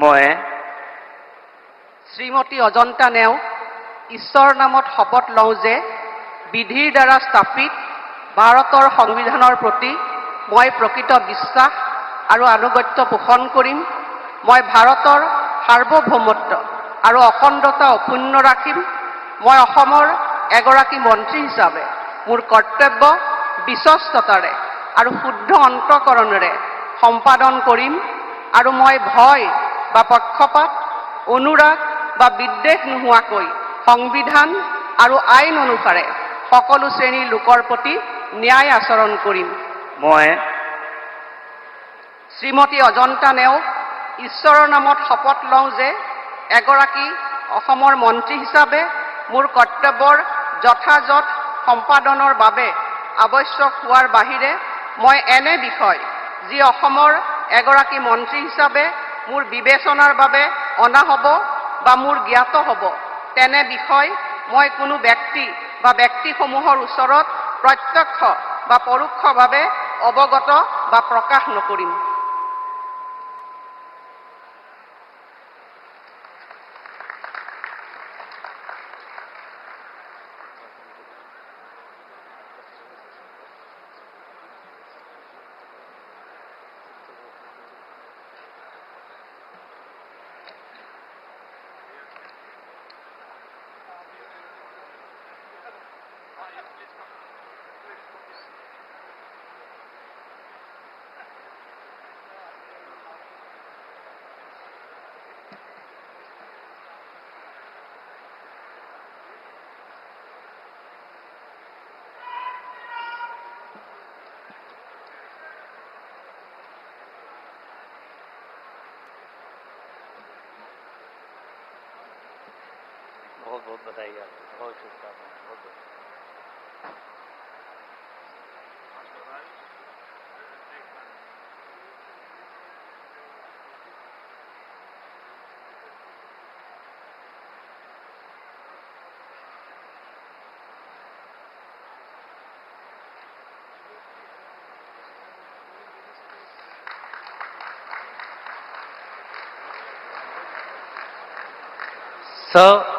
মই শ্ৰীমতী অজন্তা নেওগ ঈশ্বৰৰ নামত শপত লওঁ যে বিধিৰ দ্বাৰা স্থাপিত ভাৰতৰ সংবিধানৰ প্ৰতি মই প্ৰকৃত বিশ্বাস আৰু আনুগত্য পোষণ কৰিম। মই ভাৰতৰ সাৰ্বভৌমত্ব আৰু অখণ্ডতা অক্ষুণ্ণ ৰাখিম। মই অসমৰ এগৰাকী মন্ত্ৰী হিচাপে মোৰ কৰ্তব্য বিশ্বস্ততাৰে আৰু শুদ্ধ অন্তঃকৰণেৰে সম্পাদন কৰিম আৰু মই ভয় বা পক্ষপাত অনুৰাগ বা বিদ্বেষ নোহোৱাকৈ সংবিধান আৰু আইন অনুসাৰে সকলো শ্ৰেণীৰ লোকৰ প্ৰতি ন্যায় আচৰণ কৰিম। মই শ্ৰীমতী অজন্তা নেওগ ঈশ্বৰৰ নামত শপত লওঁ যে এগৰাকী অসমৰ মন্ত্ৰী হিচাপে মোৰ কৰ্তব্যৰ যথাযথ সম্পাদনৰ বাবে আৱশ্যক হোৱাৰ বাহিৰে মই এনে বিষয় যি অসমৰ এগৰাকী মন্ত্ৰী হিচাপে মোৰ বিবেচনাৰ বাবে অনা হ'ব বা মোৰ জ্ঞাত হ'ব তেনে বিষয় মই কোনো ব্যক্তি বা ব্যক্তিসমূহৰ ওচৰত প্ৰত্যক্ষ বা পৰোক্ষভাৱে অৱগত বা প্ৰকাশ নকৰিম। बहुत बहुत बधाई आपको, बहुत शुभकामनाएं, बहुत बहुत। So